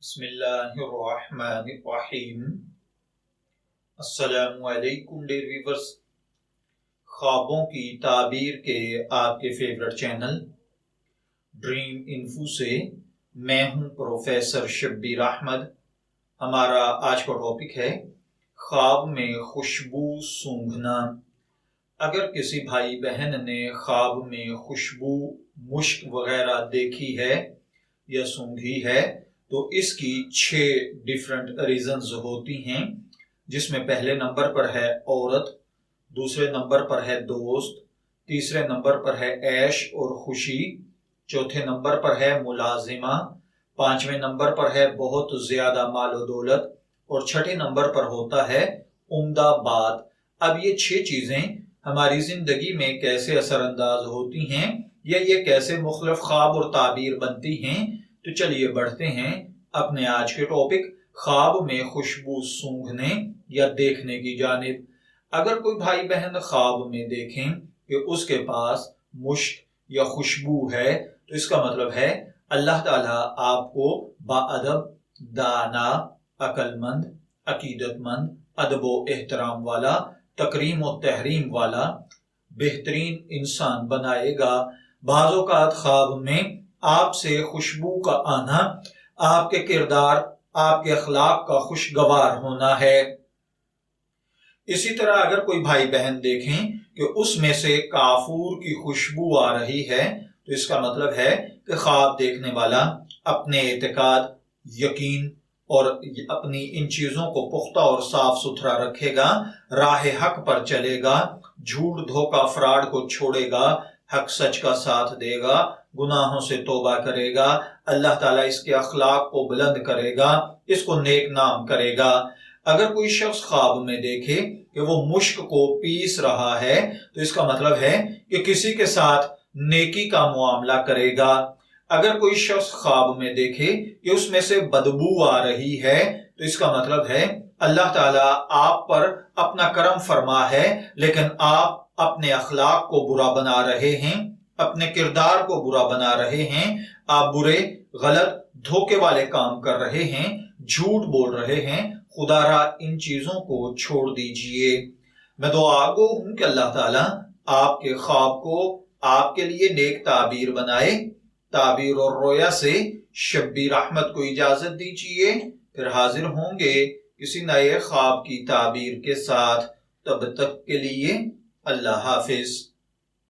بسم اللہ الرحمن الرحیم۔ السلام علیکم ڈیئر ویورز، خوابوں کی تعبیر کے آپ کے فیورٹ چینل ڈریم انفو سے میں ہوں پروفیسر شبیر احمد۔ ہمارا آج کا ٹاپک ہے خواب میں خوشبو سونگھنا۔ اگر کسی بھائی بہن نے خواب میں خوشبو، مشک وغیرہ دیکھی ہے یا سونگھی ہے تو اس کی 6 ڈیفرنٹ ریزنز ہوتی ہیں، جس میں پہلے نمبر پر ہے عورت، دوسرے نمبر پر ہے دوست، تیسرے نمبر پر ہے عیش اور خوشی، چوتھے نمبر پر ہے ملازمہ، پانچویں نمبر پر ہے بہت زیادہ مال و دولت، اور چھٹے نمبر پر ہوتا ہے عمدہ بات۔ اب یہ 6 چیزیں ہماری زندگی میں کیسے اثر انداز ہوتی ہیں یا یہ کیسے مختلف خواب اور تعبیر بنتی ہیں، تو چلیے بڑھتے ہیں اپنے آج کے ٹاپک خواب میں خوشبو سونگھنے یا دیکھنے کی جانب۔ اگر کوئی بھائی بہن خواب میں دیکھیں کہ اس کے پاس مشک یا خوشبو ہے تو اس کا مطلب ہے اللہ تعالیٰ آپ کو باادب، دانا، عقل مند، عقیدت مند، ادب و احترام والا، تکریم و تحریم والا بہترین انسان بنائے گا۔ بعض اوقات خواب میں آپ سے خوشبو کا آنا آپ کے کردار، آپ کے اخلاق کا خوشگوار ہونا ہے۔ اسی طرح اگر کوئی بھائی بہن دیکھیں کہ اس میں سے کافور کی خوشبو آ رہی ہے تو اس کا مطلب ہے کہ خواب دیکھنے والا اپنے اعتقاد، یقین اور اپنی ان چیزوں کو پختہ اور صاف ستھرا رکھے گا، راہ حق پر چلے گا، جھوٹ دھوکہ فراڈ کو چھوڑے گا، حق سچ کا ساتھ دے گا، گناہوں سے توبہ کرے گا، اللہ تعالیٰ اس کے اخلاق کو بلند کرے گا، اس کو نیک نام کرے گا۔ اگر کوئی شخص خواب میں دیکھے کہ وہ مشک کو پیس رہا ہے تو اس کا مطلب ہے کہ کسی کے ساتھ نیکی کا معاملہ کرے گا۔ اگر کوئی شخص خواب میں دیکھے کہ اس میں سے بدبو آ رہی ہے تو اس کا مطلب ہے اللہ تعالیٰ آپ پر اپنا کرم فرما ہے لیکن آپ اپنے اخلاق کو برا بنا رہے ہیں، اپنے کردار کو برا بنا رہے ہیں، آپ برے، غلط، دھوکے والے کام کر رہے ہیں، جھوٹ بول رہے ہیں۔ خدا را ان چیزوں کو چھوڑ دیجئے۔ میں دعا گو ہوں کہ اللہ تعالیٰ آپ کے خواب کو آپ کے لیے نیک تعبیر بنائے۔ تعبیر اور رویا سے شبیر احمد کو اجازت دیجئے، پھر حاضر ہوں گے کسی نئے خواب کی تعبیر کے ساتھ۔ تب تک کے لیے اللہ حافظ۔